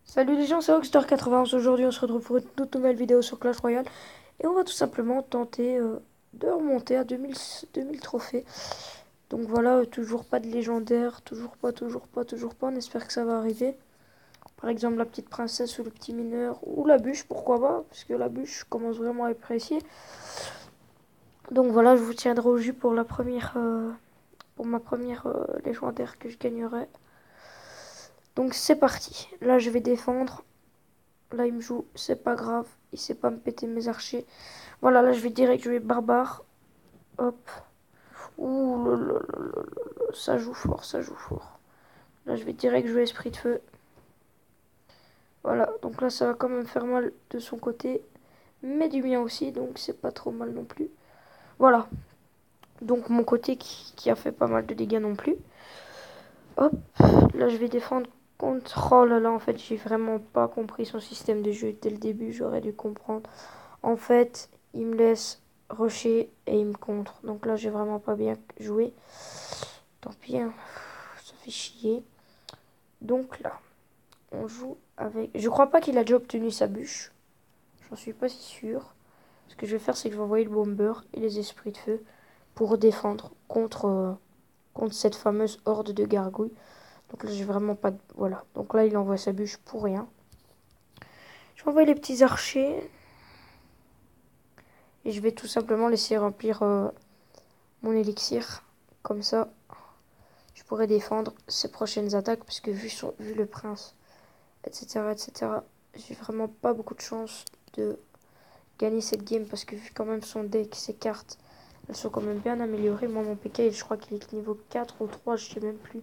Salut les gens, c'est Rockstar91. Aujourd'hui, on se retrouve pour une toute nouvelle vidéo sur Clash Royale. Et on va tout simplement tenter de remonter à 2000 trophées. Donc voilà, toujours pas de légendaire, toujours pas. On espère que ça va arriver. Par exemple, la petite princesse ou le petit mineur ou la bûche, pourquoi pas, parce que la bûche commence vraiment à apprécier. Donc voilà, je vous tiendrai au jus pour pour ma première légendaire que je gagnerai. Donc c'est parti. Là, je vais défendre. Là, il me joue, c'est pas grave. Il sait pas me péter mes archers. Voilà, là, je vais direct jouer barbare. Hop. Ouh, ça joue fort, ça joue fort. Là, je vais direct jouer esprit de feu. Voilà, donc là, ça va quand même faire mal de son côté. Mais du mien aussi, donc c'est pas trop mal non plus. Voilà. Donc mon côté qui a fait pas mal de dégâts non plus. Hop. Là, je vais défendre contre... Oh là là, en fait, j'ai vraiment pas compris son système de jeu dès le début. J'aurais dû comprendre. En fait, il me laisse rusher et il me contre. Donc là, j'ai vraiment pas bien joué. Tant pis, hein. Ça fait chier. Donc là, on joue avec... Je crois pas qu'il a déjà obtenu sa bûche. J'en suis pas si sûr. Ce que je vais faire, c'est que je vais envoyer le bomber et les esprits de feu pour défendre contre cette fameuse horde de gargouilles. Donc là, j'ai vraiment pas de... Voilà. Donc là, il envoie sa bûche pour rien. Je vais envoyer les petits archers. Et je vais tout simplement laisser remplir mon élixir. Comme ça, je pourrais défendre ses prochaines attaques. Parce que vu le prince, etc., j'ai vraiment pas beaucoup de chance de gagner cette game. Parce que vu quand même son deck, ses cartes, elles sont quand même bien améliorées. Moi, mon PK, je crois qu'il est niveau 4 ou 3, je sais même plus.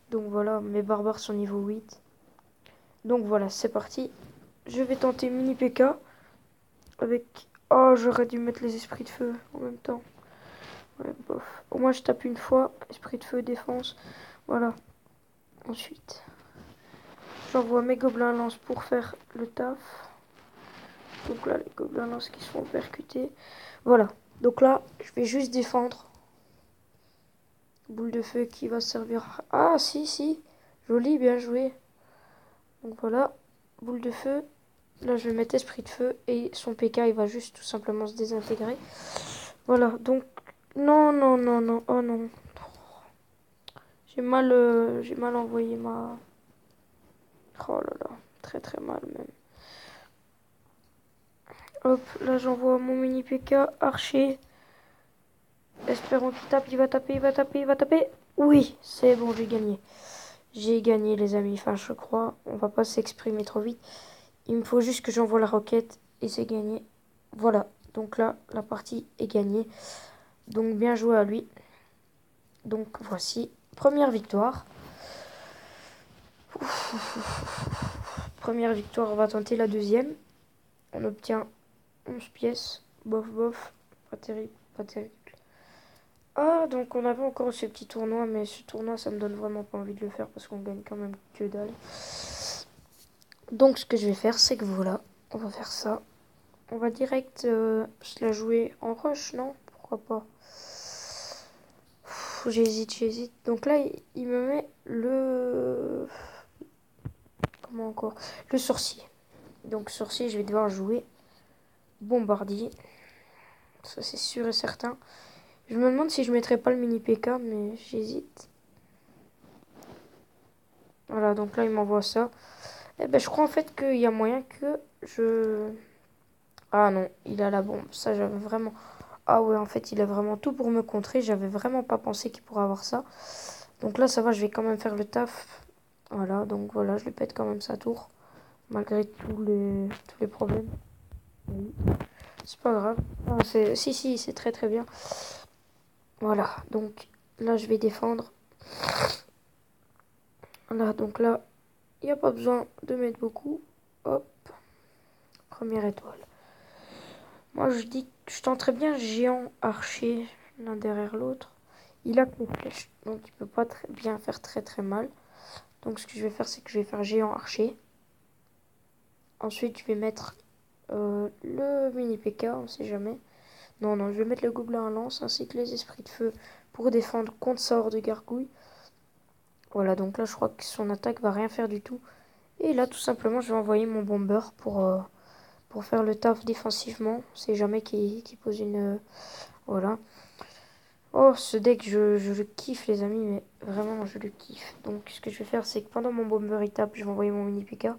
Donc voilà, mes barbares sont niveau 8. Donc voilà, c'est parti. Je vais tenter mini PK avec... Oh, j'aurais dû mettre les esprits de feu en même temps. Ouais, bof. Au moins, je tape une fois. Esprit de feu, défense. Voilà. Ensuite, j'envoie mes gobelins lance pour faire le taf. Donc là, les gobelins lance qui se font percuter. Voilà. Donc là, je vais juste défendre. Boule de feu qui va servir. Ah, si, si. Joli, bien joué. Donc voilà. Boule de feu. Là, je vais mettre esprit de feu. Et son PK, il va juste tout simplement se désintégrer. Voilà. Donc, non, non, non, non. Oh non. J'ai mal envoyé ma... Oh là là. Très très mal même. Hop, là j'envoie mon mini PK, archer. Espérons qu'il tape, il va taper, il va taper, il va taper. Oui, c'est bon, j'ai gagné. J'ai gagné les amis, enfin je crois. On va pas s'exprimer trop vite. Il me faut juste que j'envoie la roquette et c'est gagné. Voilà, donc là la partie est gagnée. Donc bien joué à lui. Donc voici, première victoire. Première victoire, on va tenter la deuxième. On obtient 11 pièces. Bof, bof. Pas terrible, pas terrible. Ah, donc on avait encore ce petit tournoi, mais ce tournoi, ça me donne vraiment pas envie de le faire parce qu'on gagne quand même que dalle. Donc ce que je vais faire, c'est que voilà, on va faire ça. On va direct se la jouer en rush, non? Pourquoi pas? J'hésite, j'hésite. Donc là, il me met le... Comment encore? Le sorcier. Donc sorcier, je vais devoir jouer bombardier. Ça, c'est sûr et certain. Je me demande si je mettrais pas le mini PK, mais j'hésite. Voilà, donc là, il m'envoie ça. Eh ben, je crois en fait qu'il y a moyen que je... Ah non, il a la bombe. Ça, j'avais vraiment... Ah ouais, en fait, il a vraiment tout pour me contrer. J'avais vraiment pas pensé qu'il pourrait avoir ça. Donc là, ça va, je vais quand même faire le taf. Voilà, donc voilà, je lui pète quand même sa tour. Malgré tous les problèmes. Oui. C'est pas grave. Ah, si, si, c'est très très bien. Voilà, donc là, je vais défendre. Voilà, donc là, il n'y a pas besoin de mettre beaucoup. Hop, première étoile. Moi, je dis que je tenterais bien géant, archer, l'un derrière l'autre. Il a que les flèches, donc il peut pas bien faire très très mal. Donc ce que je vais faire, c'est que je vais faire géant, archer. Ensuite, je vais mettre le mini PK, on sait jamais. Non, non, je vais mettre le gobelin à lance ainsi que les esprits de feu pour défendre contre sa horde de gargouilles. Voilà, donc là, je crois que son attaque va rien faire du tout. Et là, tout simplement, je vais envoyer mon bomber pour faire le taf défensivement. C'est jamais qui pose une... voilà. Oh, ce deck, je le kiffe, les amis, mais vraiment, je le kiffe. Donc, ce que je vais faire, c'est que pendant mon bomber, il tape, je vais envoyer mon mini P.K.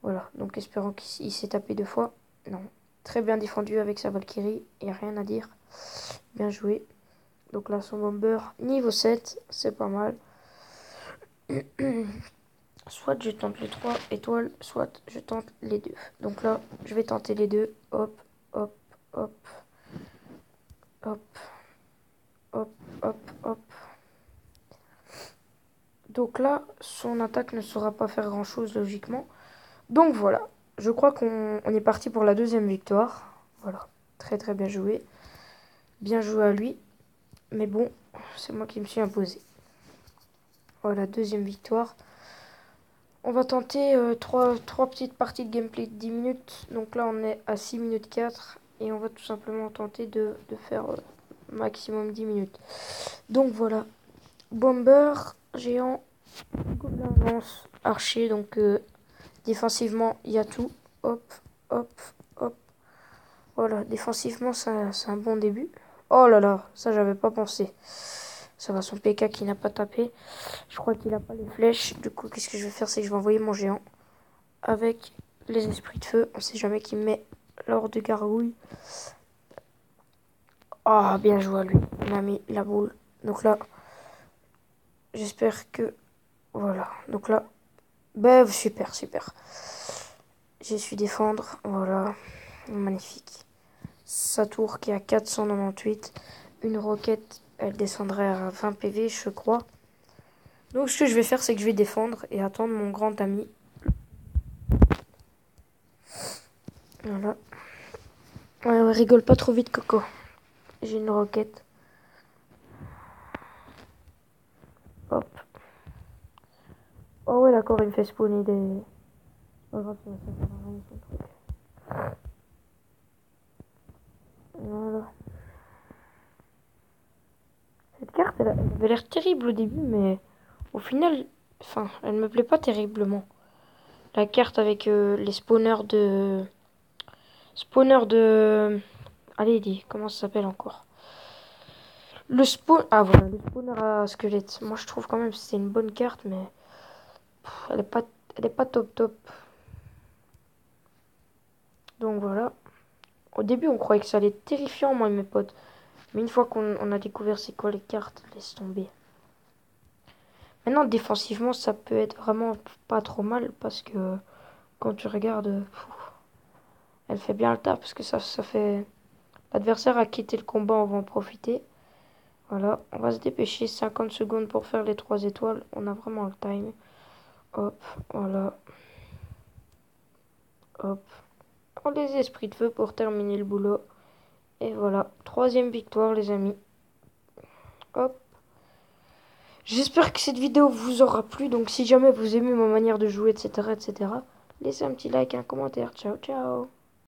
Voilà, donc espérons qu'il s'est tapé 2 fois. Non, très bien défendu avec sa Valkyrie, il n'y a rien à dire. Bien joué. Donc là, son bomber, niveau 7, c'est pas mal. Soit je tente les 3 étoiles, soit je tente les 2. Donc là, je vais tenter les 2. Hop, hop, hop, hop, hop, hop, hop. Donc là, son attaque ne saura pas faire grand chose logiquement. Donc voilà, je crois qu'on est parti pour la deuxième victoire. Voilà, très très bien joué. Bien joué à lui. Mais bon, c'est moi qui me suis imposé. Voilà, deuxième victoire. On va tenter 3 petites parties de gameplay de 10 minutes. Donc là, on est à 6 minutes 4. Et on va tout simplement tenter de faire maximum 10 minutes. Donc voilà. Bomber, géant, gobelin lance, archer. Donc défensivement, il y a tout. Hop, hop, hop. Voilà, défensivement, c'est un bon début. Oh là là, ça, j'avais pas pensé. Ça va, son PK qui n'a pas tapé. Je crois qu'il n'a pas les flèches. Du coup, qu'est-ce que je vais faire, c'est que je vais envoyer mon géant avec les esprits de feu. On sait jamais qui met l'or de gargouille. Ah, bien joué à lui. Il a mis la boule. Donc là, j'espère que... Voilà. Donc là, ben, super, super. J'ai su défendre. Voilà. Magnifique. Sa tour qui est à 498. Une roquette, elle descendrait à 20 PV, je crois. Donc ce que je vais faire, c'est que je vais défendre et attendre mon grand ami. Voilà. Ouais, rigole pas trop vite, Coco. J'ai une roquette. Hop. Oh ouais, d'accord, il me fait spawner des... Oh, grave, ça sert à rien, ce truc. Voilà. Cette carte, elle avait l'air terrible au début, mais au final, enfin, elle me plaît pas terriblement. La carte avec les spawners de... Spawner de... Allez, dis, comment ça s'appelle encore? Le spawn... Ah voilà, le spawner à squelette. Moi, je trouve quand même que c'est une bonne carte, mais... elle est pas top top. Donc voilà. Au début, on croyait que ça allait être terrifiant, moi et mes potes. Mais une fois qu'on a découvert c'est quoi les cartes, laisse tomber. Maintenant, défensivement, ça peut être vraiment pas trop mal parce que quand tu regardes, elle fait bien le taf parce que ça fait... L'adversaire a quitté le combat, on va en profiter. Voilà, on va se dépêcher, 50 secondes pour faire les 3 étoiles. On a vraiment le time. Hop, voilà. Hop. On les esprits de feu pour terminer le boulot. Et voilà, troisième victoire les amis. Hop. J'espère que cette vidéo vous aura plu. Donc si jamais vous aimez ma manière de jouer, etc., etc., laissez un petit like, un commentaire. Ciao, ciao.